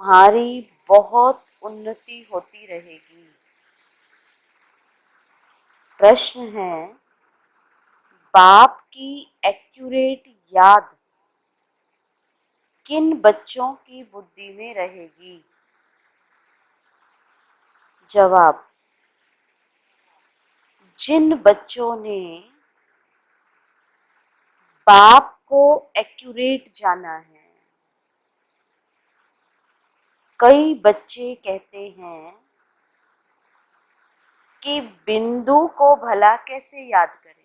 तुम्हारी बहुत उन्नति होती रहेगी। प्रश्न है, बाप की एक्यूरेट याद किन बच्चों की बुद्धि में रहेगी? जवाब, जिन बच्चों ने बाप को एक्यूरेट जाना है। कई बच्चे कहते हैं कि बिंदु को भला कैसे याद करें।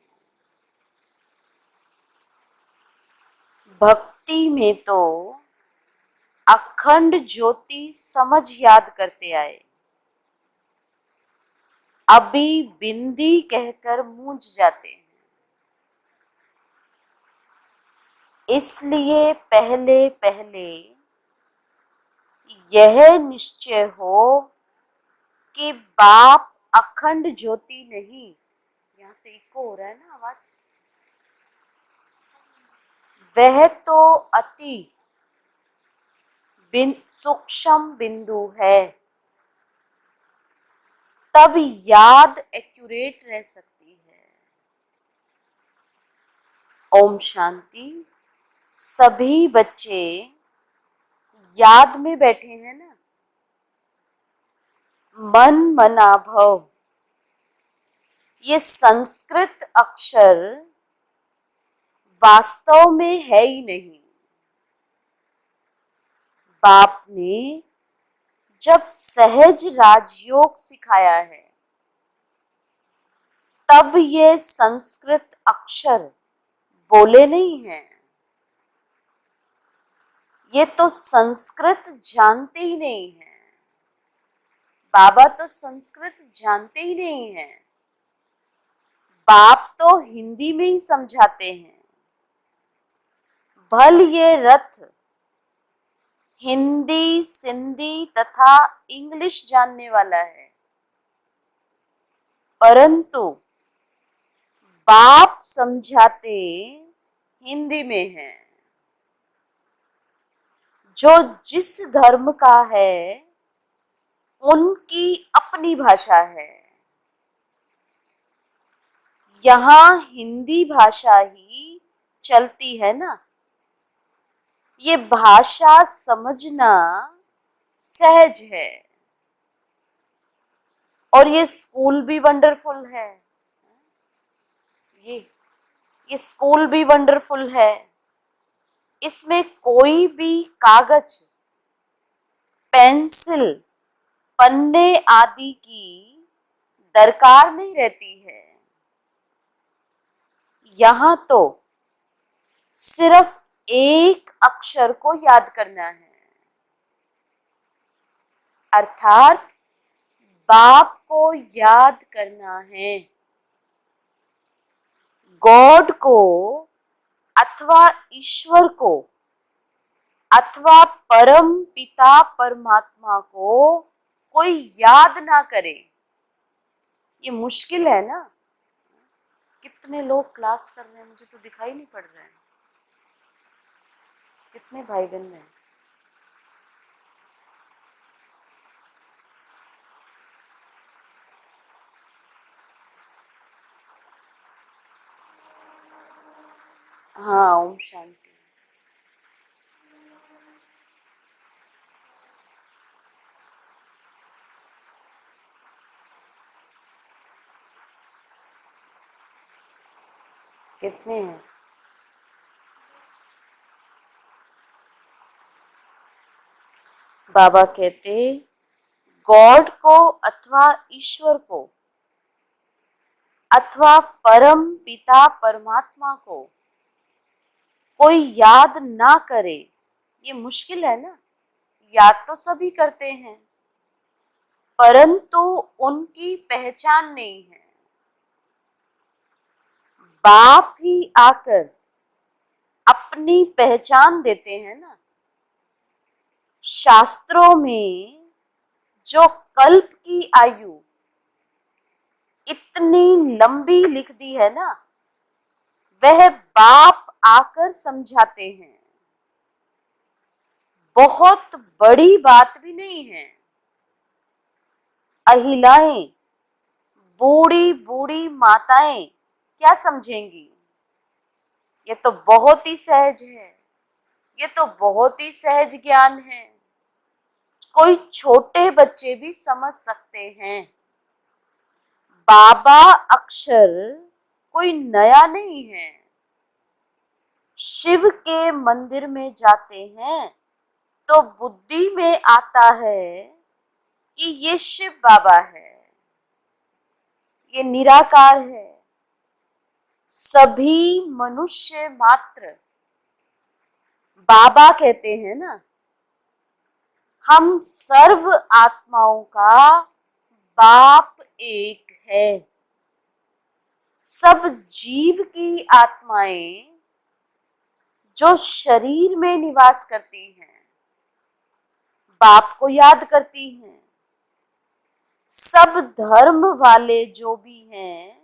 भक्ति में तो अखंड ज्योति समझ याद करते आए, अभी बिंदी कहकर मूंझ जाते हैं। इसलिए पहले पहले यह निश्चय हो कि बाप अखंड ज्योति नहीं। यहां से इको हो रहा है ना आवाज। वह तो अति सूक्ष्म बिंदु है, तब याद एक्यूरेट रह सकती है। ओम शांति। सभी बच्चे याद में बैठे हैं ना। मन मना भव, ये संस्कृत अक्षर वास्तव में है ही नहीं। बाप ने जब सहज राजयोग सिखाया है, तब ये संस्कृत अक्षर बोले नहीं हैं। ये तो संस्कृत जानते ही नहीं है। बाबा तो संस्कृत जानते ही नहीं है। बाप तो हिंदी में ही समझाते हैं। भल ये रथ हिंदी, सिंधी तथा इंग्लिश जानने वाला है, परंतु बाप समझाते हिंदी में है। जो जिस धर्म का है, उनकी अपनी भाषा है। यहाँ हिंदी भाषा ही चलती है ना। ये भाषा समझना सहज है, और ये स्कूल भी वंडरफुल है। ये स्कूल भी वंडरफुल है। इसमें कोई भी कागज, पेंसिल, पन्ने आदि की दरकार नहीं रहती है। यहाँ तो सिर्फ एक अक्षर को याद करना है, अर्थात बाप को याद करना है। गॉड को अथवा ईश्वर को अथवा परम पिता परमात्मा को कोई याद ना करे, ये मुश्किल है ना। कितने लोग क्लास कर रहे हैं, मुझे तो दिखाई नहीं पड़ रहा है। कितने भाई बहन हैं? हाँ, ओम शांति। कितने हैं? बाबा कहते, गॉड को अथवा ईश्वर को अथवा परम पिता परमात्मा को कोई याद ना करे, ये मुश्किल है ना। याद तो सभी करते हैं, परंतु उनकी पहचान नहीं है। बाप ही आकर अपनी पहचान देते हैं ना। शास्त्रों में जो कल्प की आयु इतनी लंबी लिख दी है ना, वह बाप आकर समझाते हैं। बहुत बड़ी बात भी नहीं है। अहिलाएं, बूढ़ी बूढ़ी माताएं क्या समझेंगी? ये तो बहुत ही सहज है, ये तो बहुत ही सहज ज्ञान है, कोई छोटे बच्चे भी समझ सकते हैं। बाबा अक्षर कोई नया नहीं है। शिव के मंदिर में जाते हैं तो बुद्धि में आता है कि ये शिव बाबा है, ये निराकार है। सभी मनुष्य मात्र बाबा कहते हैं ना। हम सर्व आत्माओं का बाप एक है। सब जीव की आत्माएं जो शरीर में निवास करती हैं, बाप को याद करती हैं। सब धर्म वाले जो भी हैं,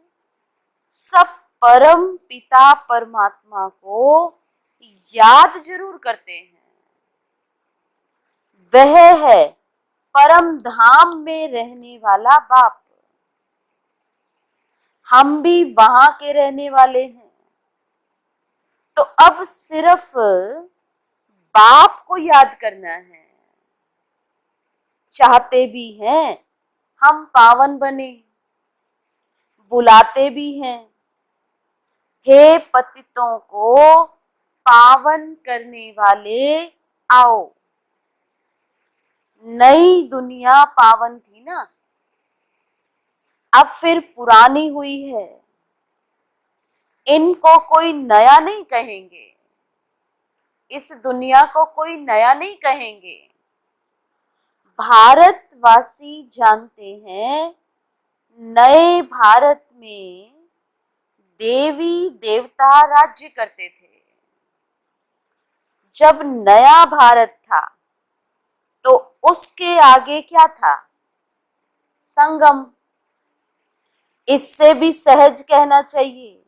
सब परम पिता परमात्मा को याद जरूर करते हैं। वह है परम धाम में रहने वाला बाप। हम भी वहां के रहने वाले हैं। तो अब सिर्फ बाप को याद करना है। चाहते भी हैं हम पावन बने, बुलाते भी हैं, हे पतितों को पावन करने वाले आओ। नई दुनिया पावन थी ना, अब फिर पुरानी हुई है। इनको कोई नया नहीं कहेंगे, इस दुनिया को कोई नया नहीं कहेंगे। भारतवासी जानते हैं नए भारत में देवी देवता राज्य करते थे। जब नया भारत था तो उसके आगे क्या था? संगम। इससे भी सहज कहना चाहिए,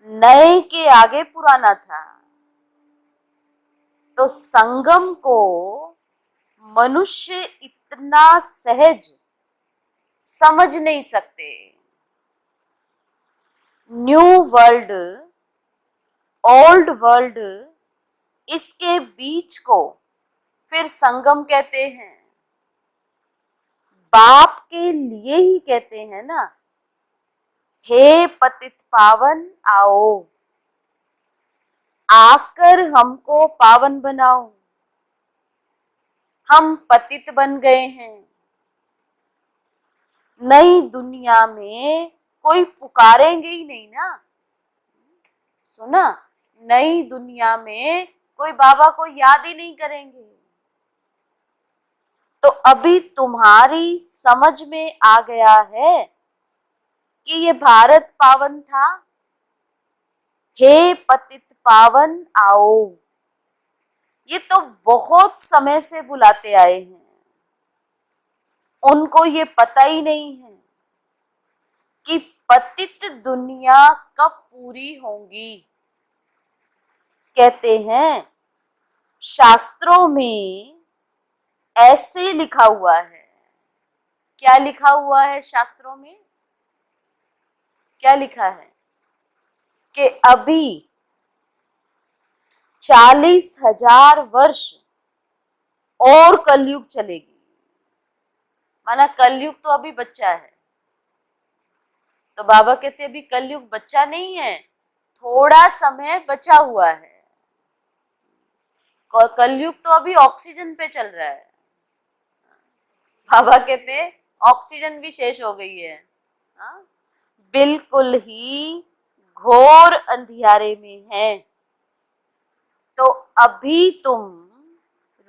नए के आगे पुराना था। तो संगम को मनुष्य इतना सहज समझ नहीं सकते। न्यू वर्ल्ड, ओल्ड वर्ल्ड, इसके बीच को फिर संगम कहते हैं। बाप के लिए ही कहते हैं ना, हे पतित पावन आओ, आकर हमको पावन बनाओ। हम पतित बन गए हैं। नई दुनिया में कोई पुकारेंगे ही नहीं ना। सुना, नई दुनिया में कोई बाबा को याद ही नहीं करेंगे। तो अभी तुम्हारी समझ में आ गया है कि ये भारत पावन था। हे पतित पावन आओ, ये तो बहुत समय से बुलाते आए हैं। उनको ये पता ही नहीं है कि पतित दुनिया कब पूरी होंगी। कहते हैं शास्त्रों में ऐसे लिखा हुआ है। क्या लिखा हुआ है शास्त्रों में? क्या लिखा है कि अभी 40,000 वर्ष और कलयुग चलेगी। माना कलयुग तो अभी बच्चा है। तो बाबा कहते अभी कलयुग बच्चा नहीं है, थोड़ा समय बचा हुआ है। कलयुग तो अभी ऑक्सीजन पे चल रहा है। बाबा कहते हैं ऑक्सीजन भी शेष हो गई है। हाँ? बिल्कुल ही घोर अंधियारे में है। तो अभी तुम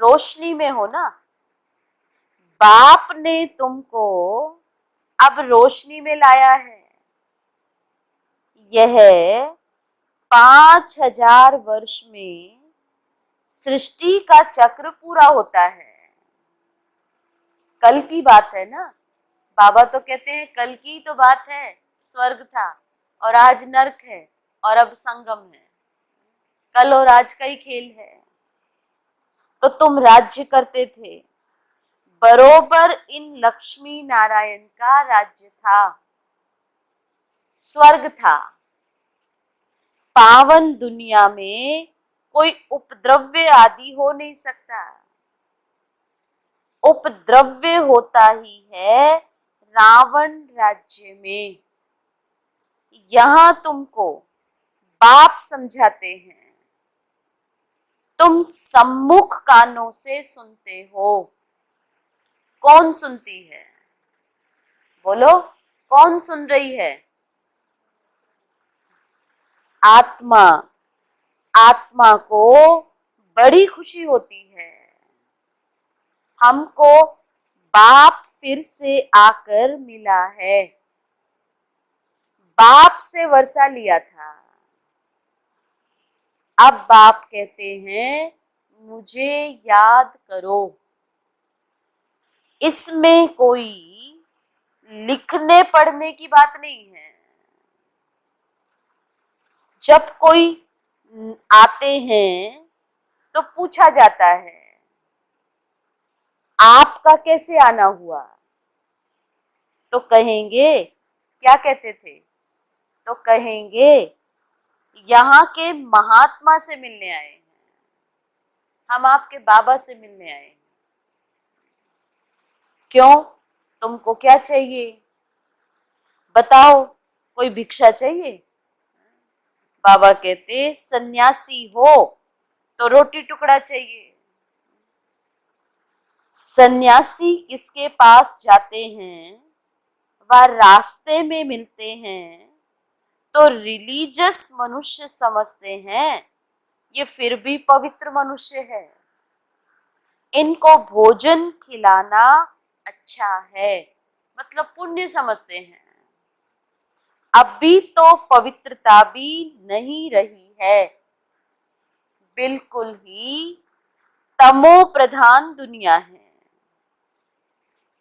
रोशनी में हो ना। बाप ने तुमको अब रोशनी में लाया है। यह 5,000 वर्ष में सृष्टि का चक्र पूरा होता है। कल की बात है ना। बाबा तो कहते हैं कल की तो बात है, स्वर्ग था और आज नरक है और अब संगम है। कल और आज का ही खेल है। तो तुम राज्य करते थे। बरोबर इन लक्ष्मी नारायण का राज्य था, स्वर्ग था। पावन दुनिया में कोई उपद्रव्य आदि हो नहीं सकता। उपद्रव्य होता ही है रावण राज्य में। यहां तुमको बाप समझाते हैं, तुम सम्मुख कानों से सुनते हो। कौन सुनती है? बोलो, कौन सुन रही है? आत्मा। आत्मा को बड़ी खुशी होती है, हमको बाप फिर से आकर मिला है। बाप से वर्षा लिया था, अब बाप कहते हैं मुझे याद करो। इसमें कोई लिखने पढ़ने की बात नहीं है। जब कोई आते हैं तो पूछा जाता है आपका कैसे आना हुआ, तो कहेंगे, क्या कहते थे? तो कहेंगे यहाँ के महात्मा से मिलने आए हैं, हम आपके बाबा से मिलने आए हैं। क्यों? तुमको क्या चाहिए बताओ? कोई भिक्षा चाहिए? बाबा कहते सन्यासी हो तो रोटी टुकड़ा चाहिए। सन्यासी किसके पास जाते हैं, वह रास्ते में मिलते हैं तो रिलीजियस मनुष्य समझते हैं ये फिर भी पवित्र मनुष्य है, इनको भोजन खिलाना अच्छा है, मतलब पुण्य समझते हैं। अभी तो पवित्रता भी नहीं रही है, बिल्कुल ही तमो प्रधान दुनिया है,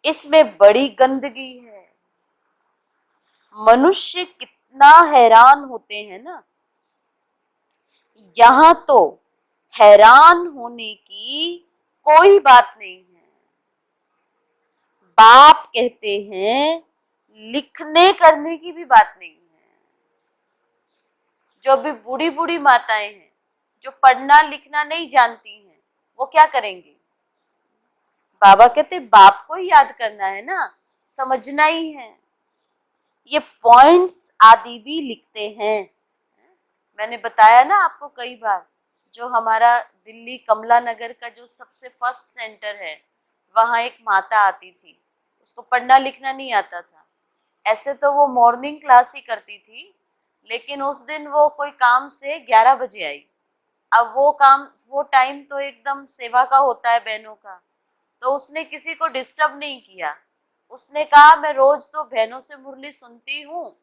इसमें बड़ी गंदगी है। मनुष्य कितना हैरान होते हैं ना। यहां तो हैरान होने की कोई बात नहीं है। बाप कहते हैं लिखने करने की भी बात नहीं है। जो भी बूढ़ी बूढ़ी माताएं हैं जो पढ़ना लिखना नहीं जानती हैं, वो क्या करेंगी? बाबा कहते बाप को ही याद करना है ना, समझना ही है। ये पॉइंट्स आदि भी लिखते हैं। मैंने बताया ना आपको कई बार, जो हमारा दिल्ली कमला नगर का जो सबसे फर्स्ट सेंटर है, वहाँ एक माता आती थी, उसको पढ़ना लिखना नहीं आता था। ऐसे तो वो मॉर्निंग क्लास ही करती थी, लेकिन उस दिन वो कोई काम से 11 बजे आई। अब वो टाइम तो एकदम सेवा का होता है बहनों का, तो उसने किसी को डिस्टर्ब नहीं किया। उसने कहा मैं रोज तो बहनों से मुरली सुनती हूँ,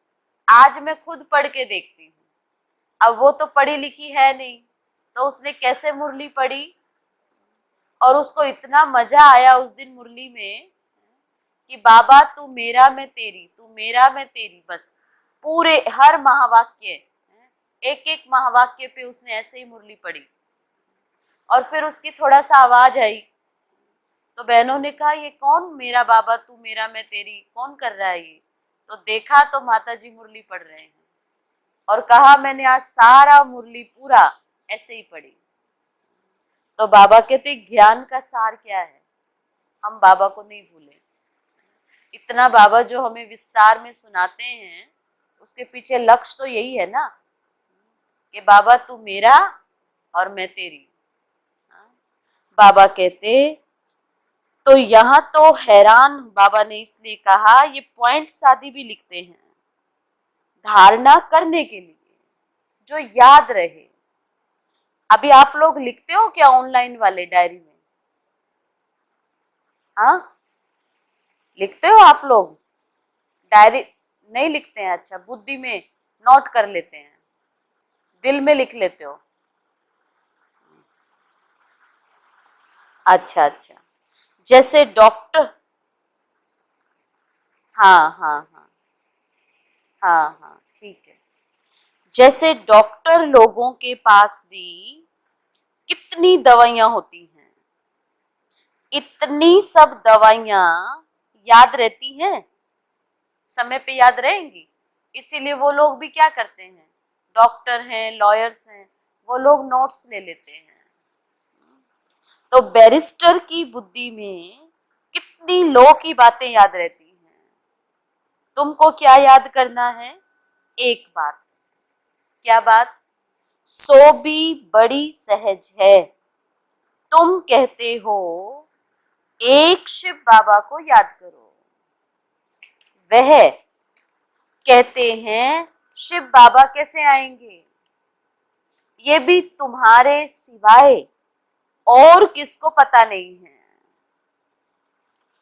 आज मैं खुद पढ़ के देखती हूँ। अब वो तो पढ़ी लिखी है नहीं, तो उसने कैसे मुरली पढ़ी, और उसको इतना मजा आया उस दिन मुरली में कि बाबा तू मेरा मैं तेरी, तू मेरा मैं तेरी, बस पूरे हर महावाक्य, एक एक महावाक्य पे उसने ऐसे ही मुरली पढ़ी। और फिर उसकी थोड़ा सा आवाज आई, तो बहनों ने कहा ये कौन, मेरा बाबा तू मेरा मैं तेरी कौन कर रहा है ये? तो देखा तो माता जी मुरली पढ़ रहे हैं, और कहा मैंने आज सारा मुरली पूरा ऐसे ही पढ़ी। तो बाबा कहते ज्ञान का सार क्या है, हम बाबा को नहीं भूले। इतना बाबा जो हमें विस्तार में सुनाते हैं, उसके पीछे लक्ष्य तो यही है ना कि बाबा तू मेरा और मैं तेरी। बाबा कहते तो यहाँ तो हैरान, बाबा ने इसलिए कहा ये पॉइंट्स आदि भी लिखते हैं धारणा करने के लिए, जो याद रहे। अभी आप लोग लिखते हो क्या ऑनलाइन वाले डायरी में? हाँ, लिखते हो आप लोग डायरी? नहीं लिखते हैं? अच्छा, बुद्धि में नोट कर लेते हैं, दिल में लिख लेते हो? अच्छा अच्छा, जैसे डॉक्टर, हाँ हाँ हाँ हाँ हाँ, ठीक है। जैसे डॉक्टर लोगों के पास भी कितनी दवाइयां होती हैं, इतनी सब दवाइयां याद रहती हैं? समय पे याद रहेंगी? इसीलिए वो लोग भी क्या करते हैं, डॉक्टर हैं, लॉयर्स हैं, वो लोग नोट्स ले लेते हैं। तो बैरिस्टर की बुद्धि में कितनी लो की बातें याद रहती हैं। तुमको क्या याद करना है? एक बात। क्या बात? सो भी बड़ी सहज है। तुम कहते हो एक शिव बाबा को याद करो, वह कहते हैं शिव बाबा कैसे आएंगे? ये भी तुम्हारे सिवाय और किसको पता नहीं है।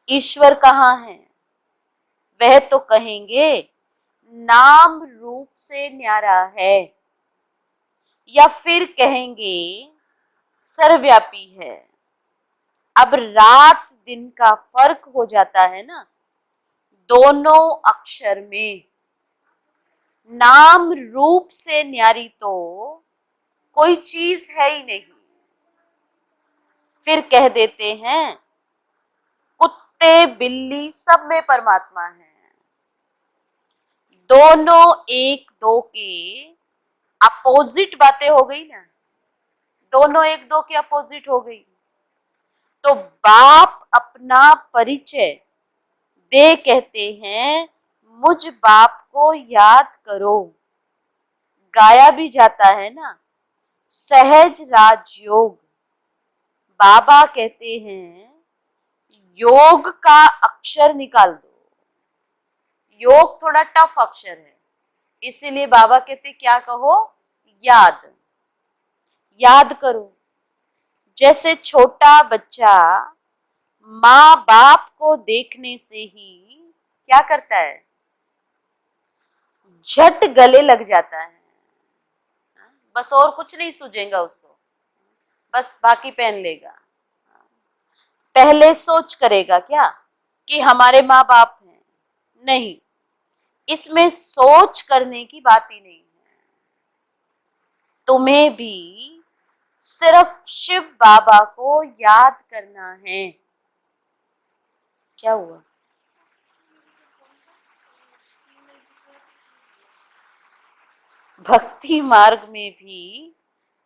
ईश्वर कहाँ है? वह तो कहेंगे नाम रूप से न्यारा है, या फिर कहेंगे सर्वव्यापी है। अब रात दिन का फर्क हो जाता है ना दोनों अक्षर में। नाम रूप से न्यारी तो कोई चीज है ही नहीं। फिर कह देते हैं कुत्ते बिल्ली सब में परमात्मा है। दोनों एक दो के अपोजिट बातें हो गई ना, दोनों एक दो के अपोजिट हो गई। तो बाप अपना परिचय दे कहते हैं मुझ बाप को याद करो। गाया भी जाता है ना, सहज राजयोग। बाबा कहते हैं योग का अक्षर निकाल दो। योग थोड़ा टफ अक्षर है, इसीलिए बाबा कहते क्या कहो? याद। याद करो। जैसे छोटा बच्चा माँ बाप को देखने से ही क्या करता है? झट गले लग जाता है। बस और कुछ नहीं सूझेगा उसको, बस बाकी पहन लेगा। पहले सोच करेगा क्या कि हमारे माँ बाप हैं? नहीं, इसमें सोच करने की बात ही नहीं है। तुम्हें भी सिर्फ शिव बाबा को याद करना है। क्या हुआ? भक्ति मार्ग में भी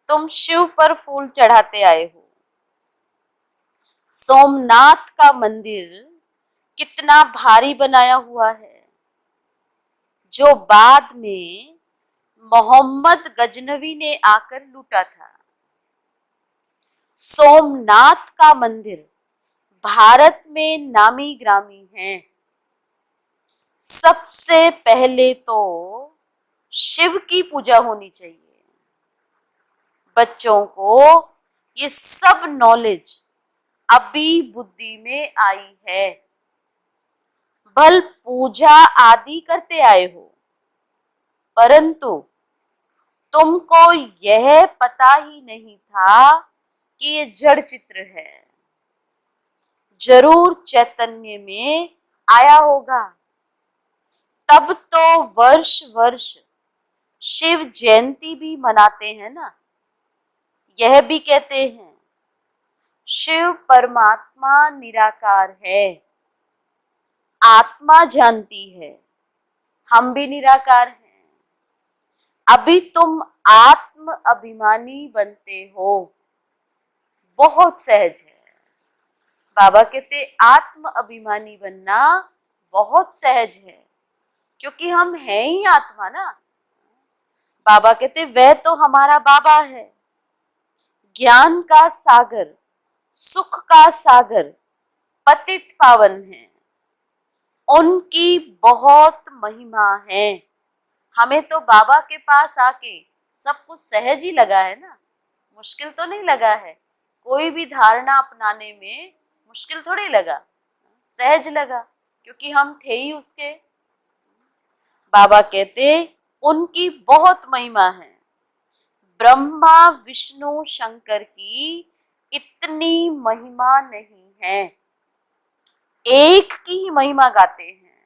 तुम शिव पर फूल चढ़ाते आए हो। सोमनाथ का मंदिर कितना भारी बनाया हुआ है, जो बाद में मोहम्मद गजनवी ने आकर लूटा था। सोमनाथ का मंदिर भारत में नामी ग्रामी है। सबसे पहले तो शिव की पूजा होनी चाहिए। बच्चों को ये सब नॉलेज अभी बुद्धि में आई है। बल पूजा आदि करते आए हो, परंतु तुमको यह पता ही नहीं था कि ये जड़ चित्र है। जरूर चैतन्य में आया होगा। तब तो वर्ष वर्ष शिव जयंती भी मनाते हैं ना। यह भी कहते हैं शिव परमात्मा निराकार है, आत्मा जानती है, हम भी निराकार हैं। अभी तुम आत्म अभिमानी बनते हो, बहुत सहज है। बाबा कहते आत्म अभिमानी बनना बहुत सहज है, क्योंकि हम हैं ही आत्मा ना। बाबा कहते वह तो हमारा बाबा है, ज्ञान का सागर, सुख का सागर, पतित पावन है। उनकी बहुत महिमा है। हमें तो बाबा के पास आके सब कुछ सहज ही लगा है ना, मुश्किल तो नहीं लगा है। कोई भी धारणा अपनाने में मुश्किल थोड़ी लगा, सहज लगा, क्योंकि हम थे ही उसके। बाबा कहते उनकी बहुत महिमा है। ब्रह्मा विष्णु शंकर की इतनी महिमा नहीं है, एक की ही महिमा गाते हैं।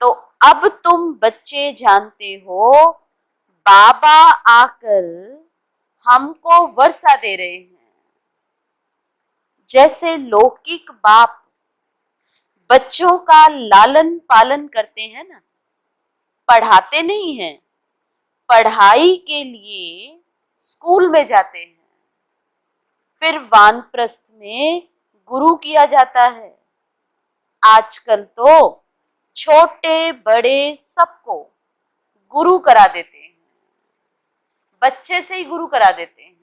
तो अब तुम बच्चे जानते हो, बाबा आकर हमको वर्षा दे रहे हैं। जैसे लौकिक बाप बच्चों का लालन पालन करते हैं ना, पढ़ाते नहीं हैं, पढ़ाई के लिए स्कूल में जाते हैं, फिर वानप्रस्थ में गुरु किया जाता है। आजकल तो छोटे बड़े सबको गुरु करा देते हैं, बच्चे से ही गुरु करा देते हैं।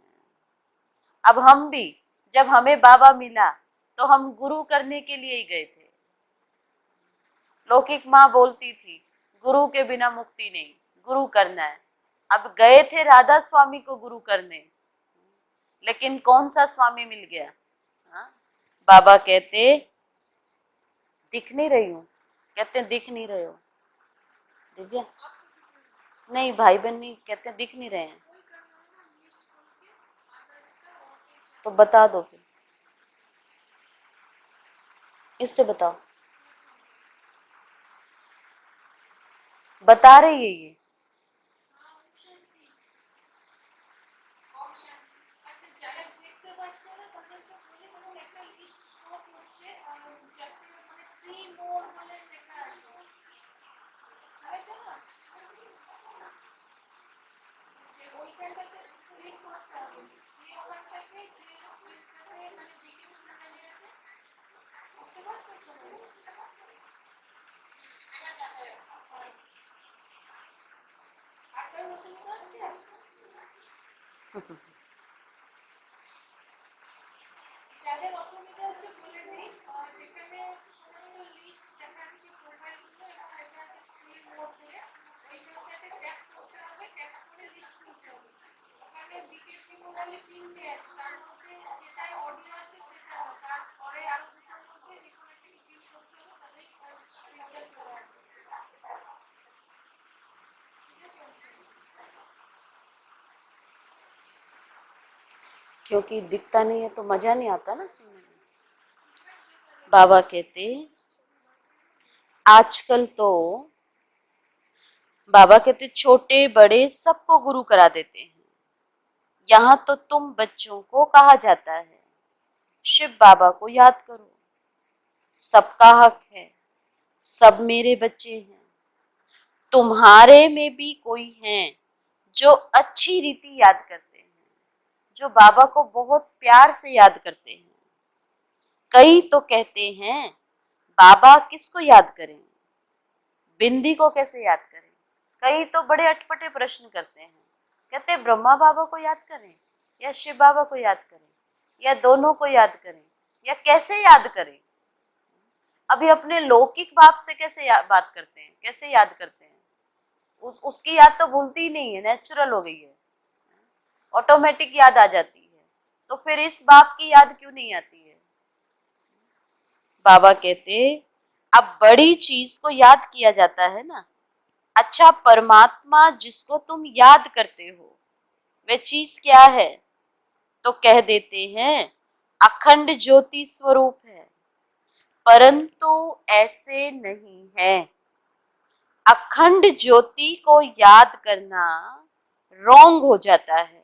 अब हम भी, जब हमें बाबा मिला तो हम गुरु करने के लिए ही गए थे। लौकिक माँ बोलती थी गुरु के बिना मुक्ति नहीं, गुरु करना है। अब गए थे राधा स्वामी को गुरु करने, लेकिन कौन सा स्वामी मिल गया? हाँ? बाबा कहते दिख नहीं रही हूँ, कहते दिख नहीं रहे हो दिव्या, नहीं भाई बहन नहीं, कहते दिख नहीं रहे हैं, तो बता दो फिर, इससे बताओ, बता रही है ये। যাদের অসুবিধা হচ্ছে বলে দিই, যেখানে সমস্ত লিস্ট দেখাচ্ছে প্রোফাইলগুলো এবং এটা আছে 3 মোড করে, ওইখানটাতে ট্যাপ করতে হবে, ট্যাপ করে লিস্ট খুলতে হবে। ওখানে বিকেসি মোবাইলে 3টে আছে, তার মধ্যে যেটা অডিও আছে সেটা না, তারপরে আরো দুটোর মধ্যে যে কোনো একটি ক্লিক করতে হবে, তাহলেই স্ক্রিনটা চলে আসবে। ঠিক আছে? क्योंकि दिखता नहीं है तो मजा नहीं आता ना सुनने में। बाबा कहते आजकल तो, बाबा कहते छोटे बड़े सबको गुरु करा देते हैं। यहाँ तो तुम बच्चों को कहा जाता है शिव बाबा को याद करो, सबका हक है, सब मेरे बच्चे हैं। तुम्हारे में भी कोई हैं जो अच्छी रीति याद करते हैं, जो बाबा को बहुत प्यार से याद करते हैं। कई तो कहते हैं बाबा किसको याद करें, बिंदी को कैसे याद करें। कई तो बड़े अटपटे प्रश्न करते हैं, कहते हैं ब्रह्मा बाबा को याद करें या शिव बाबा को याद करें या दोनों को याद करें या कैसे याद करें। अभी अपने लौकिक बाप से कैसे बात करते हैं, कैसे याद करते हैं, उसकी याद तो भूलती ही नहीं है, नेचुरल हो गई है, ऑटोमेटिक याद आ जाती है। तो फिर इस बाप की याद क्यों नहीं आती है? बाबा कहते अब बड़ी चीज को याद किया जाता है ना। अच्छा, परमात्मा जिसको तुम याद करते हो वह चीज क्या है? तो कह देते हैं अखंड ज्योति स्वरूप है, परंतु ऐसे नहीं है। अखंड ज्योति को याद करना रॉन्ग हो जाता है।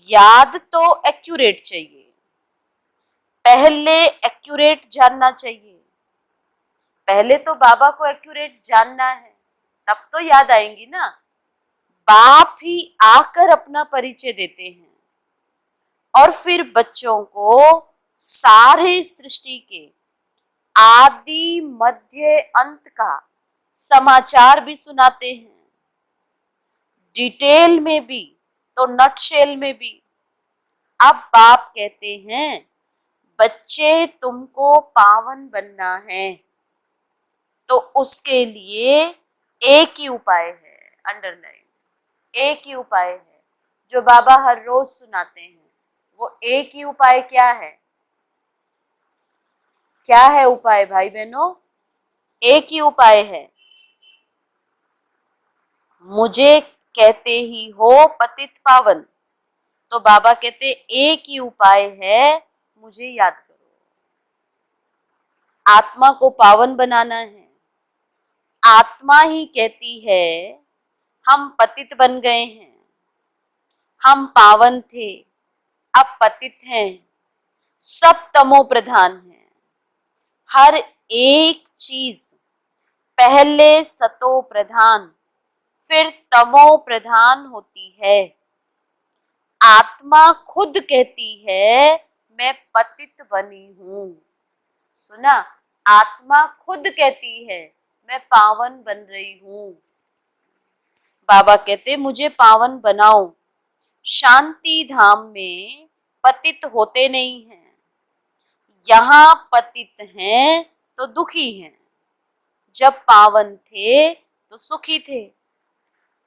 याद तो एक्यूरेट चाहिए, पहले एक्यूरेट जानना चाहिए। पहले तो बाबा को एक्यूरेट जानना है, तब तो याद आएंगी ना। बाप ही आकर अपना परिचय देते हैं और फिर बच्चों को सारे सृष्टि के आदि मध्य अंत का समाचार भी सुनाते हैं, डिटेल में भी तो नटशेल में भी। अब बाप कहते हैं बच्चे तुमको पावन बनना है, तो उसके लिए एक ही उपाय है, अंडरलाइन, एक ही उपाय है जो बाबा हर रोज सुनाते हैं। वो एक ही उपाय क्या है? क्या है उपाय भाई बहनों? एक ही उपाय है, मुझे कहते ही हो पतित पावन। तो बाबा कहते एक ही उपाय है, मुझे याद करो। आत्मा को पावन बनाना है। आत्मा ही कहती है हम पतित बन गए हैं, हम पावन थे अब पतित हैं, सब तमो प्रधान है। हर एक चीज पहले सतो प्रधान फिर तमो प्रधान होती है। आत्मा खुद कहती है मैं पतित बनी हूं। सुना, आत्मा खुद कहती है मैं पावन बन रही हूं। बाबा कहते मुझे पावन बनाओ। शांति धाम में पतित होते नहीं हैं, यहाँ पतित हैं तो दुखी हैं। जब पावन थे तो सुखी थे।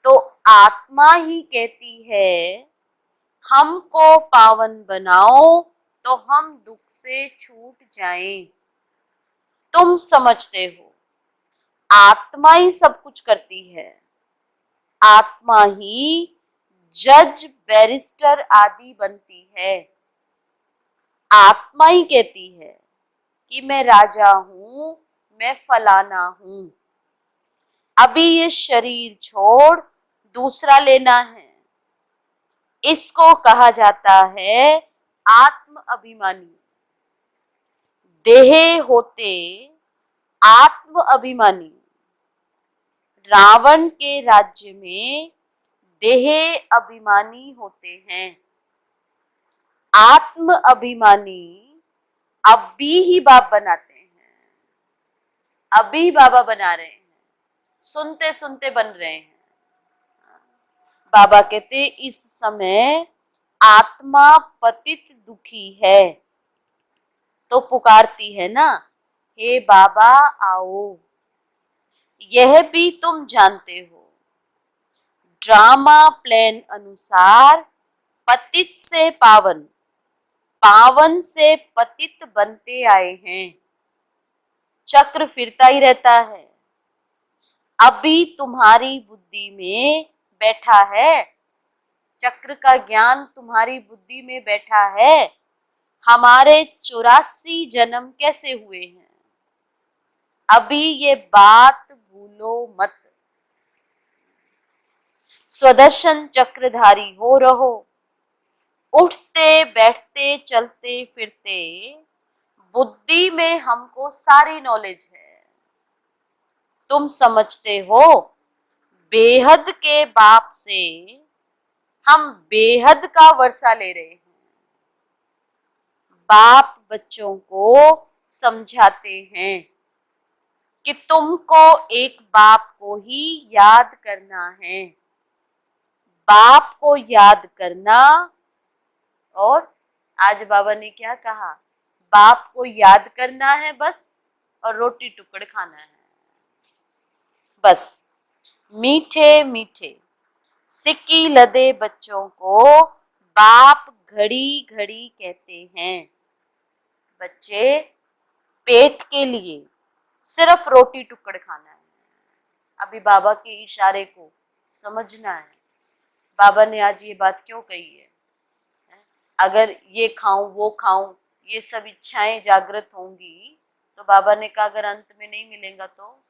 तो आत्मा ही कहती है हमको पावन बनाओ तो हम दुख से छूट जाएं। तुम समझते हो आत्मा ही सब कुछ करती है। आत्मा ही जज बैरिस्टर आदि बनती है। आत्मा ही कहती है कि मैं राजा हूं, मैं फलाना हूं। अभी ये शरीर छोड़ दूसरा लेना है। इसको कहा जाता है आत्म अभिमानी। देह होते आत्म अभिमानी। रावण के राज्य में देह अभिमानी होते हैं। आत्म अभिमानी अभी ही बाप बनाते हैं, अभी बाबा बना रहे हैं, सुनते सुनते बन रहे हैं। बाबा कहते इस समय आत्मा पतित दुखी है तो पुकारती है ना, हे बाबा आओ। यह भी तुम जानते हो ड्रामा प्लान अनुसार पतित से पावन, पावन से पतित बनते आए हैं। चक्र फिरता ही रहता है। अभी तुम्हारी बुद्धि में बैठा है, चक्र का ज्ञान तुम्हारी बुद्धि में बैठा है। हमारे 84 जन्म कैसे हुए हैं, अभी ये बात भूलो मत। स्वदर्शन चक्रधारी हो रहो। उठते बैठते चलते फिरते बुद्धि में हमको सारी नॉलेज है। तुम समझते हो बेहद के बाप से हम बेहद का वर्षा ले रहे हैं। बाप बच्चों को समझाते हैं कि तुमको एक बाप को ही याद करना है। बाप को याद करना। और आज बाबा ने क्या कहा, बाप को याद करना है बस और रोटी टुकड़ खाना है बस। मीठे मीठे सिक्की लदे बच्चों को बाप घड़ी घड़ी कहते हैं। बच्चे पेट के लिए सिर्फ रोटी टुकड़ खाना है। अभी बाबा के इशारे को समझना है। बाबा ने आज ये बात क्यों कही है? अगर ये खाऊं वो खाऊं ये सब इच्छाएं जागृत होंगी तो बाबा ने कहा अगर अंत में नहीं मिलेगा तो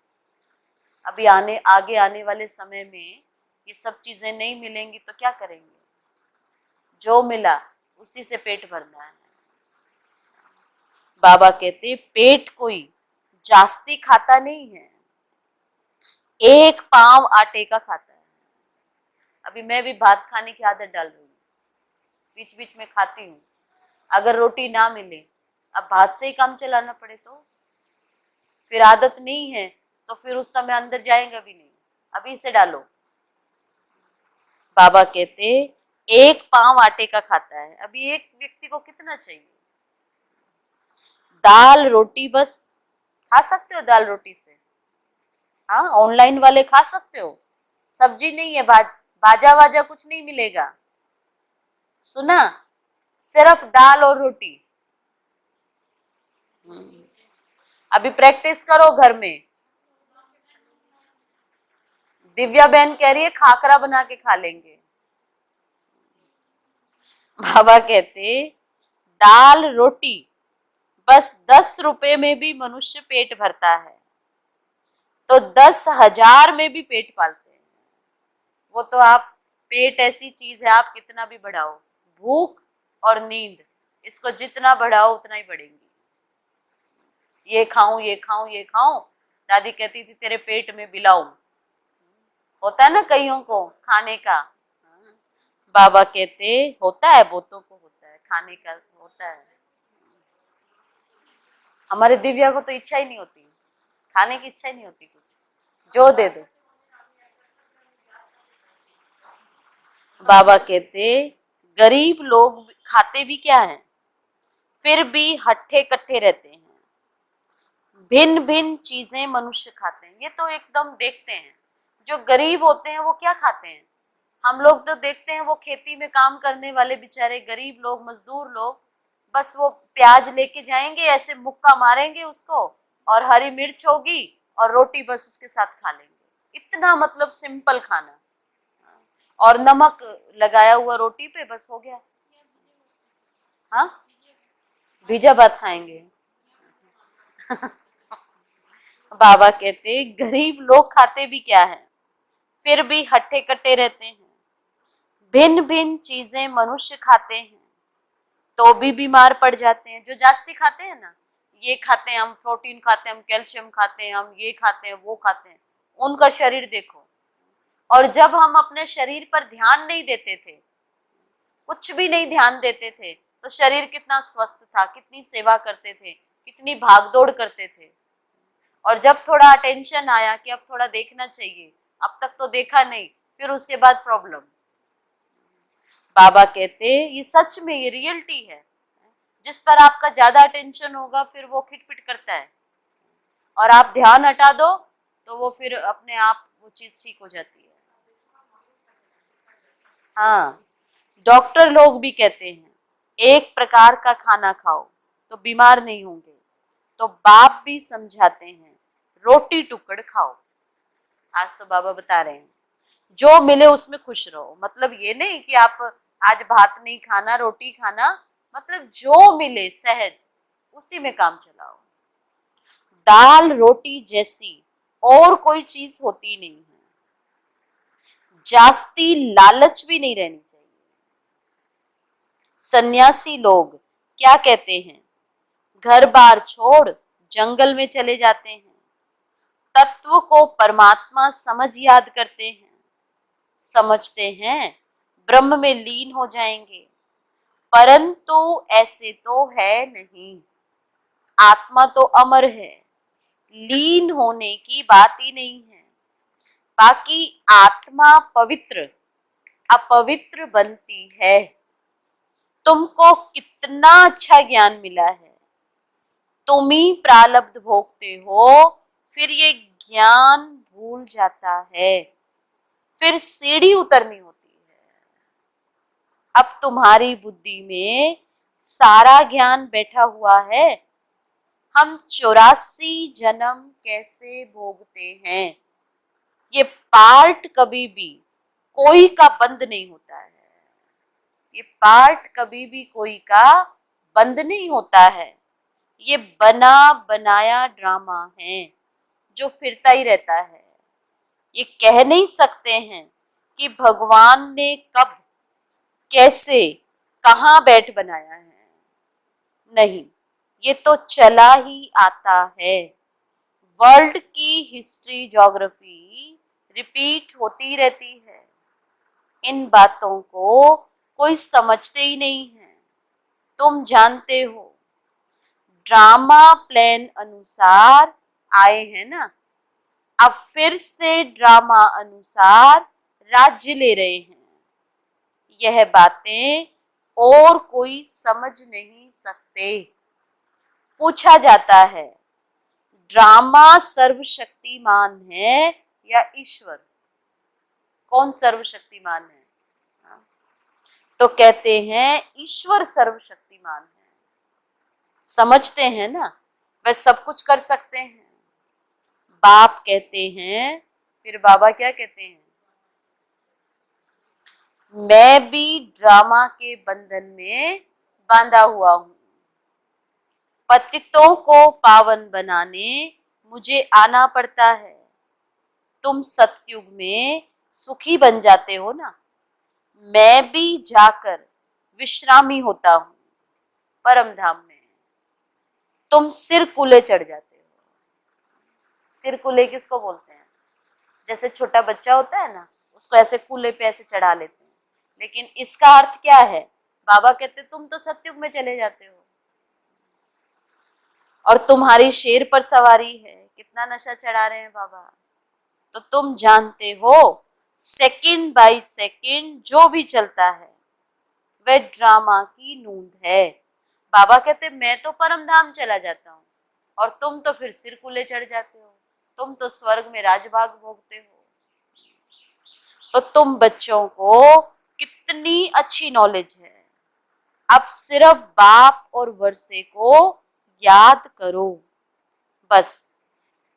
अभी आगे आने वाले समय में ये सब चीजें नहीं मिलेंगी तो क्या करेंगे? जो मिला उसी से पेट भरना है। बाबा कहते पेट कोई जास्ती खाता नहीं है, एक पाव आटे का खाता है। अभी मैं भी भात खाने की आदत डाल रही हूँ, बीच बीच में खाती हूँ। अगर रोटी ना मिले, अब भात से ही काम चलाना पड़े तो फिर आदत नहीं है तो फिर उस समय अंदर जाएगा भी नहीं। अभी इसे डालो। बाबा कहते एक पाव आटे का खाता है। अभी एक व्यक्ति को कितना चाहिए? दाल रोटी बस खा सकते हो, दाल रोटी से। हाँ, ऑनलाइन वाले खा सकते हो। सब्जी नहीं है, भाजा वाजा कुछ नहीं मिलेगा। सुना, सिर्फ दाल और रोटी। अभी प्रैक्टिस करो घर में। दिव्या बहन कह रही है खाकरा बना के खा लेंगे। बाबा कहते दाल रोटी बस 10 रुपए में भी मनुष्य पेट भरता है तो 10,000 में भी पेट पालते हैं। वो तो आप पेट ऐसी चीज है आप कितना भी बढ़ाओ, भूख और नींद इसको जितना बढ़ाओ उतना ही बढ़ेंगी। ये खाऊं ये खाऊं ये खाऊं, दादी कहती थी तेरे पेट में बिलाऊं। होता है ना कईयों को खाने का, बाबा कहते होता है, बहुतों को होता है खाने का, होता है। हमारे दिव्या को तो इच्छा ही नहीं होती, खाने की इच्छा ही नहीं होती, कुछ जो दे दो। बाबा कहते गरीब लोग खाते भी क्या हैं, फिर भी हट्ठे कट्ठे रहते हैं। भिन्न भिन्न चीजें मनुष्य खाते हैं। ये तो एकदम देखते हैं, जो गरीब होते हैं वो क्या खाते हैं। हम लोग तो देखते हैं वो खेती में काम करने वाले बेचारे गरीब लोग, मजदूर लोग, बस वो प्याज लेके जाएंगे, ऐसे मुक्का मारेंगे उसको, और हरी मिर्च होगी और रोटी बस उसके साथ खा लेंगे। इतना मतलब सिंपल खाना, और नमक लगाया हुआ रोटी पे, बस हो गया। हाँ, भीजा भात खाएंगे। बाबा कहते गरीब लोग खाते भी क्या है, फिर भी हट्टे कट्टे रहते हैं। भिन्न भिन्न चीजें मनुष्य खाते हैं तो भी बीमार पड़ जाते हैं। जो जास्ती खाते हैं ना, ये खाते हैं हम, प्रोटीन खाते हैं हम, कैल्शियम खाते हैं हम, ये खाते हैं वो खाते हैं, उनका शरीर देखो। और जब हम अपने शरीर पर ध्यान नहीं देते थे, कुछ भी नहीं ध्यान देते थे, तो शरीर कितना स्वस्थ था, कितनी सेवा करते थे, कितनी भागदौड़ करते थे। और जब थोड़ा अटेंशन आया कि अब थोड़ा देखना चाहिए, अब तक तो देखा नहीं, फिर उसके बाद प्रॉब्लम। बाबा कहते ये सच में ये रियलिटी है। जिस पर आपका ज्यादा अटेंशन होगा फिर वो खिटपिट करता है, और आप ध्यान हटा दो तो वो फिर अपने आप वो चीज ठीक हो जाती है। हाँ, डॉक्टर लोग भी कहते हैं एक प्रकार का खाना खाओ तो बीमार नहीं होंगे, तो बाप भी समझाते हैं रोटी टुकड़ खाओ। आज तो बाबा बता रहे हैं जो मिले उसमें खुश रहो। मतलब ये नहीं कि आप आज भात नहीं खाना, रोटी खाना, मतलब जो मिले सहज उसी में काम चलाओ। दाल रोटी जैसी और कोई चीज होती नहीं है। जास्ती लालच भी नहीं रहनी चाहिए। सन्यासी लोग क्या कहते हैं, घर बार छोड़ जंगल में चले जाते हैं, तत्व को परमात्मा समझ याद करते हैं, समझते हैं ब्रह्म में लीन हो जाएंगे, परंतु ऐसे तो है नहीं। आत्मा तो अमर है, लीन होने की बात ही नहीं है। बाकी आत्मा पवित्र अपवित्र बनती है। तुमको कितना अच्छा ज्ञान मिला है, तुम ही प्रारब्ध भोगते हो, फिर ये ज्ञान भूल जाता है, फिर सीढ़ी उतरनी होती है। अब तुम्हारी बुद्धि में सारा ज्ञान बैठा हुआ है। हम 84 जन्म कैसे भोगते हैं, ये पार्ट कभी भी कोई का बंद नहीं होता है। ये पार्ट कभी भी कोई का बंद नहीं होता है। ये बना बनाया ड्रामा है जो फिरता ही रहता है। ये कह नहीं सकते हैं कि भगवान ने कब कैसे कहाँ बैठ बनाया है, नहीं, ये तो चला ही आता है। वर्ल्ड की हिस्ट्री ज्योग्राफी रिपीट होती रहती है। इन बातों को कोई समझते ही नहीं है। तुम जानते हो ड्रामा प्लान अनुसार आए हैं ना, अब फिर से ड्रामा अनुसार राज्य ले रहे हैं। यह बातें और कोई समझ नहीं सकते। पूछा जाता है ड्रामा सर्वशक्तिमान है या ईश्वर, कौन सर्वशक्तिमान है? तो कहते हैं ईश्वर सर्वशक्तिमान है। समझते हैं ना, वह सब कुछ कर सकते हैं। बाप कहते हैं, फिर बाबा क्या कहते हैं, मैं भी ड्रामा के बंधन में बांधा हुआ हूं। पतितों को पावन बनाने मुझे आना पड़ता है। तुम सतयुग में सुखी बन जाते हो ना, मैं भी जाकर विश्रामी होता हूं। परम धाम में है। तुम सिर कूले चढ़ जाते हो। सिर कूले किसको बोलते हैं? जैसे छोटा बच्चा होता है ना, उसको ऐसे कूले पे ऐसे चढ़ा लेते हैं। लेकिन इसका अर्थ क्या है? बाबा कहते तुम तो सतयुग में चले जाते हो और तुम्हारी शेर पर सवारी है। कितना नशा चढ़ा रहे हैं बाबा। तो तुम जानते हो सेकंड बाय सेकंड जो भी चलता है वह ड्रामा की नूंद है। बाबा कहते मैं तो परम धाम चला जाता हूँ और तुम तो फिर सिर कूले चढ़ जाते हो, तुम तो स्वर्ग में राजभाग भोगते हो। तो तुम बच्चों को कितनी अच्छी नॉलेज है। अब सिर्फ बाप और वर्षे को याद करो, बस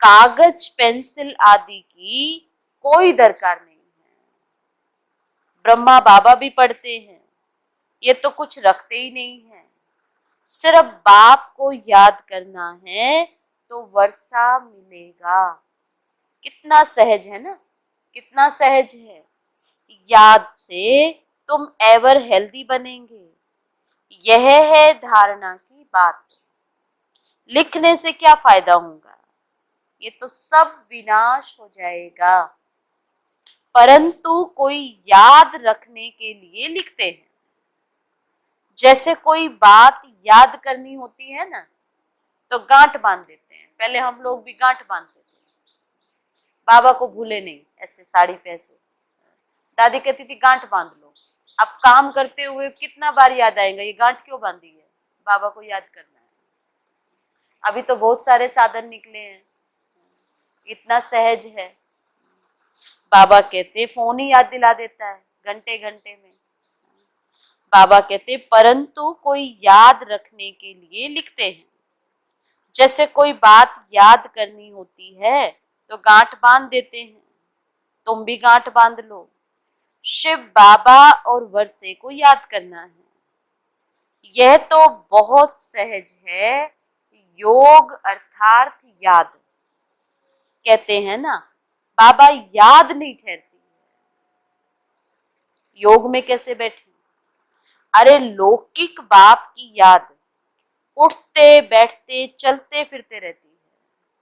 कागज पेंसिल आदि की कोई दरकार नहीं है। ब्रह्मा बाबा भी पढ़ते हैं, ये तो कुछ रखते ही नहीं है। सिर्फ बाप को याद करना है तो वर्षा मिलेगा। कितना सहज है ना, कितना सहज है। याद से तुम एवर हेल्दी बनेंगे, यह है धारणा की बात। लिखने से क्या फायदा होगा? ये तो सब विनाश हो जाएगा। परंतु कोई याद रखने के लिए लिखते हैं। जैसे कोई बात याद करनी होती है ना, तो गांठ बांध देते हैं। पहले हम लोग भी गांठ बांधते थे, बाबा को भूले नहीं, ऐसे साड़ी पे ऐसे। दादी कहती थी गांठ बांध लो। अब काम करते हुए कितना बार याद आएगा ये गांठ क्यों बांधी है? बाबा को याद करना है। अभी तो बहुत सारे साधन निकले हैं, इतना सहज है। बाबा कहते फोन ही याद दिला देता है घंटे घंटे में। बाबा कहते परंतु कोई याद रखने के लिए लिखते हैं। जैसे कोई बात याद करनी होती है तो गांठ बांध देते हैं। तुम भी गांठ बांध लो। शिव बाबा और वर्षे को याद करना है। यह तो बहुत सहज है। योग अर्थात याद। कहते हैं ना बाबा याद नहीं ठहरती है। योग में कैसे बैठे? अरे लौकिक बाप की याद उठते बैठते चलते फिरते रहती है,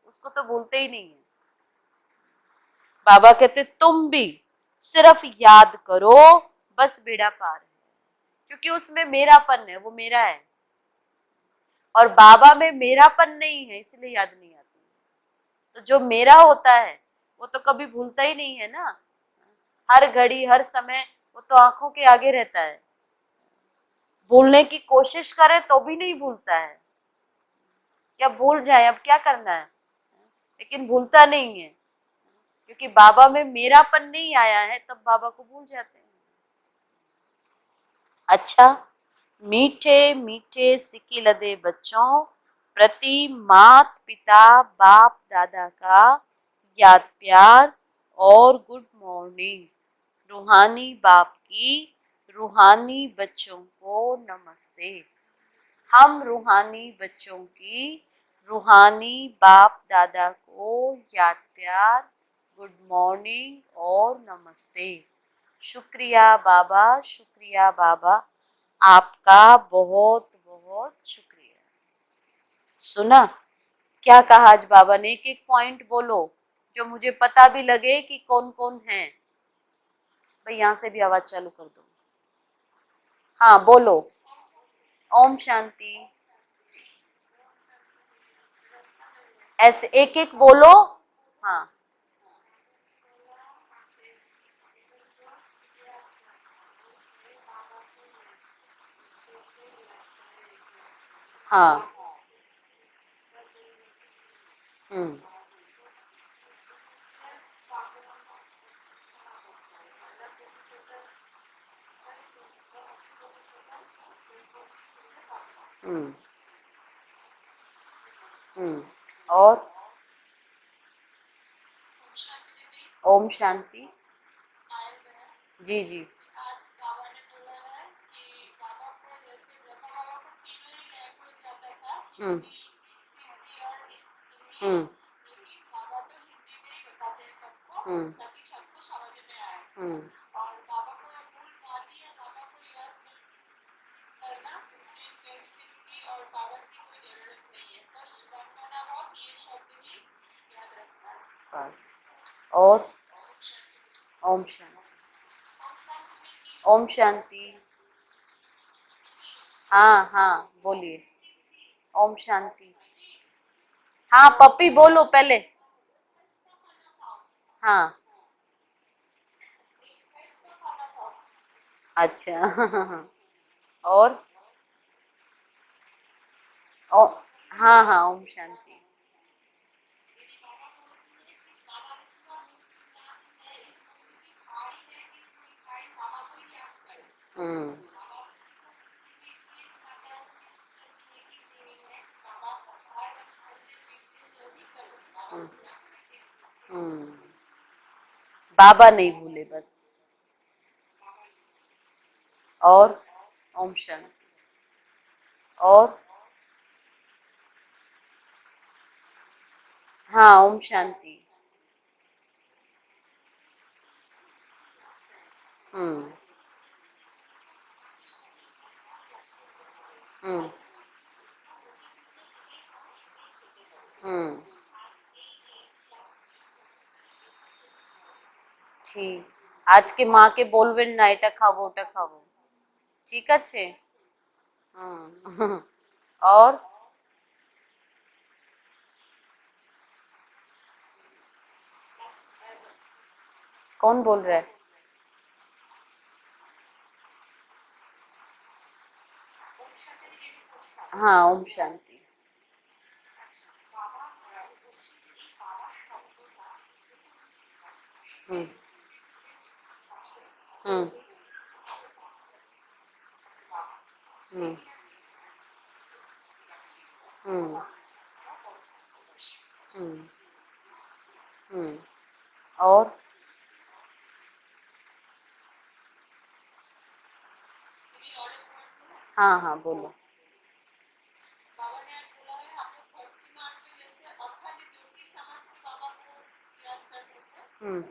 उसको तो भूलते ही नहीं है। बाबा कहते तुम भी सिर्फ याद करो, बस बेड़ा पार है। क्योंकि उसमें मेरापन है, वो मेरा है। और बाबा में मेरापन नहीं है, इसलिए याद नहीं आती। तो जो मेरा होता है वो तो कभी भूलता ही नहीं है ना। हर घड़ी हर समय वो तो आंखों के आगे रहता है। भूलने की कोशिश करे तो भी नहीं भूलता है। क्या भूल जाए, अब क्या करना है? लेकिन भूलता नहीं है, क्योंकि बाबा में मेरापन नहीं आया है, तब बाबा को भूल जाते हैं। अच्छा, मीठे मीठे सिक्की लदे बच्चों प्रति मात पिता बाप दादा का याद प्यार और गुड मॉर्निंग। रूहानी बाप की रूहानी बच्चों को नमस्ते। हम रूहानी बच्चों की रूहानी बाप दादा को याद प्यार, गुड मॉर्निंग और नमस्ते। शुक्रिया बाबा, शुक्रिया बाबा, आपका बहुत बहुत शुक्रिया। सुना क्या कहा आज बाबा ने? एक एक पॉइंट बोलो जो मुझे पता भी लगे कि कौन कौन है। भाई यहाँ से भी आवाज चालू कर दो। हाँ बोलो। ओम शांति। ऐसे एक एक बोलो। हाँ हाँ। हम्म हम्म और ओम शांति। जी जी। हम्म हम्म हम्म हम्म पास। और ओम शांति। ओम शांति। हाँ हाँ बोलिए। ओम शांति। हाँ पप्पी बोलो पहले। हाँ अच्छा और ओ, हाँ हाँ ओम शांति। हम्म हम्म हम्म। बाबा नहीं भूले बस। और ओम शांति। और हाँ ओम शांति। हम्म हम्म हम्म। ঠিক আজকে মাকে বলবেন না এটা খাবো ওটা খাবো। ঠিক আছে। হুম और कौन बोल रहा है? हाँ ओम शांति। हम्म हम्म हम्म हम्म हम्म हम्म। और हाँ हाँ बोलो। हम्म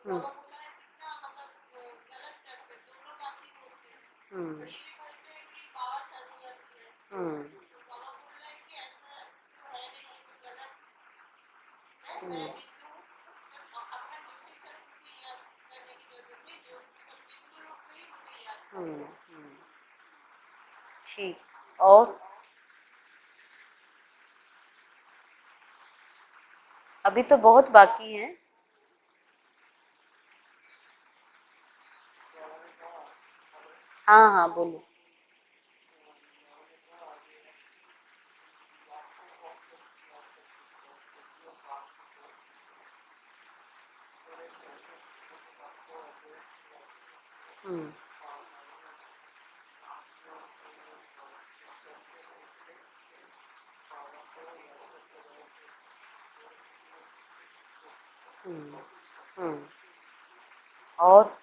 हम्म हम्म हम्म हम्म हम्म। ठीक। और अभी तो बहुत बाकी है। हाँ हाँ बोलो। हम्म हम्म हम्म। और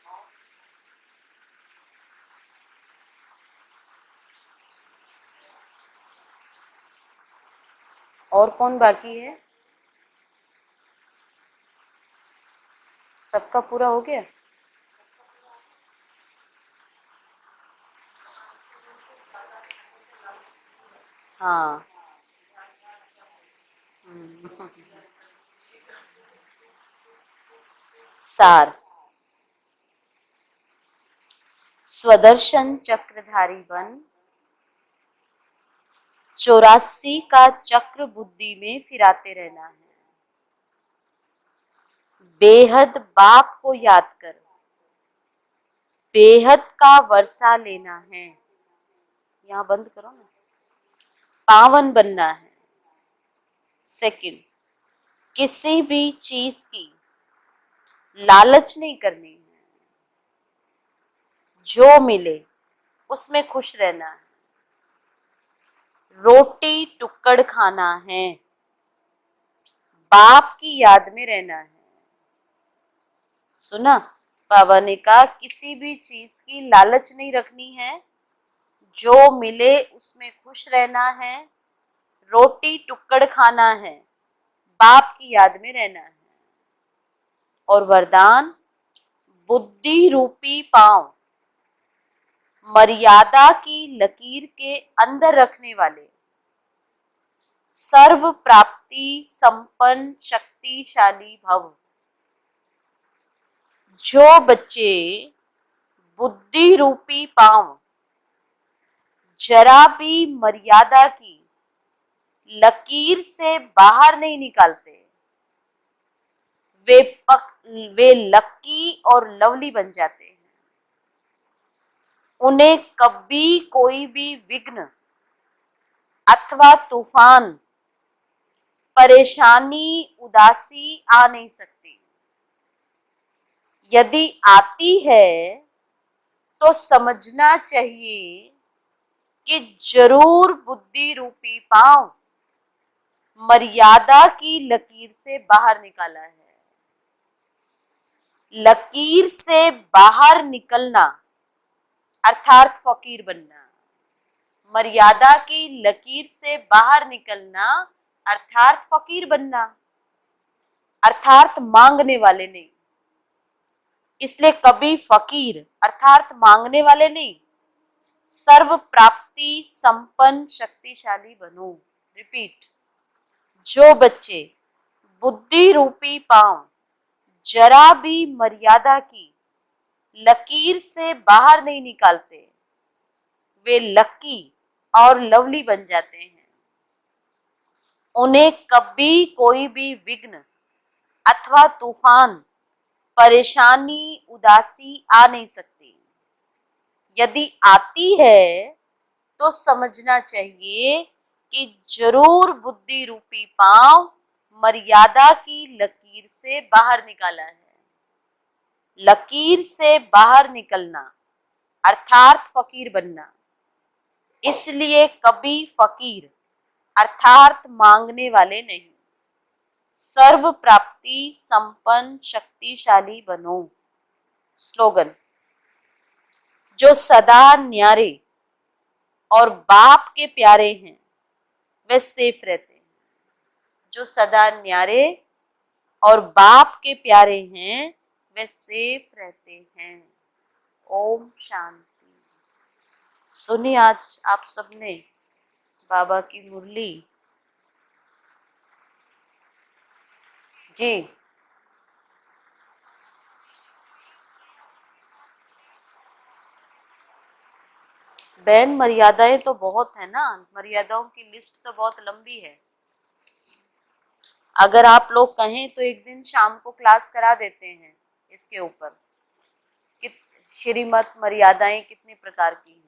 और कौन बाकी है? सबका पूरा हो गया? हाँ। हम्म। सार। स्वदर्शन चक्रधारी बन, 84 का चक्र बुद्धि में फिराते रहना है। बेहद बाप को याद कर, बेहद का वर्षा लेना है। यहाँ बंद करो ना। पावन बनना है। सेकंड, किसी भी चीज की लालच नहीं करनी है। जो मिले उसमें खुश रहना है। रोटी टुक्कड़ खाना है। बाप की याद में रहना है। सुना? बाबा ने कहा किसी भी चीज की लालच नहीं रखनी है। जो मिले उसमें खुश रहना है। रोटी टुक्कड़ खाना है। बाप की याद में रहना है। और वरदान, बुद्धि रूपी पांव मर्यादा की लकीर के अंदर रखने वाले सर्व प्राप्ति संपन्न शक्तिशाली भव। जो बच्चे बुद्धि रूपी पांव जरा भी मर्यादा की लकीर से बाहर नहीं निकालते, वे लकी और लवली बन जाते हैं। उन्हें कभी कोई भी विघ्न अथवा तूफान, परेशानी, उदासी आ नहीं सकती। यदि आती है तो समझना चाहिए कि जरूर बुद्धि रूपी पांव मर्यादा की लकीर से बाहर निकाला है। लकीर से बाहर निकलना अर्थात फकीर बनना, मर्यादा की लकीर से बाहर निकलना अर्थात फकीर बनना, अर्थात मांगने वाले नहीं। इसलिए कभी फकीर अर्थात मांगने वाले नहीं, सर्व प्राप्ति संपन्न शक्तिशाली बनो। रिपीट, जो बच्चे बुद्धि रूपी पांव जरा भी मर्यादा की लकीर से बाहर नहीं निकालते, वे लकी और लवली बन जाते हैं। उन्हें कभी कोई भी विघ्न अथवा तूफान, परेशानी, उदासी आ नहीं सकती। यदि आती है तो समझना चाहिए कि जरूर बुद्धि रूपी पांव मर्यादा की लकीर से बाहर निकाला है। लकीर से बाहर निकलना अर्थात फकीर बनना। इसलिए कभी फकीर अर्थात मांगने वाले नहीं, सर्व प्राप्ति संपन्न शक्तिशाली बनो। स्लोगन, जो सदा न्यारे और बाप के प्यारे हैं वे सेफ रहते हैं। जो सदा न्यारे और बाप के प्यारे हैं वे सेफ रहते हैं। ओम शांति। सुनिए आज आप सबने बाबा की मुरली। जी, बहन मर्यादाएं तो बहुत है ना, मर्यादाओं की लिस्ट तो बहुत लंबी है। अगर आप लोग कहें तो एक दिन शाम को क्लास करा देते हैं इसके ऊपर कि श्रीमत मर्यादाएं कितने प्रकार की हैं।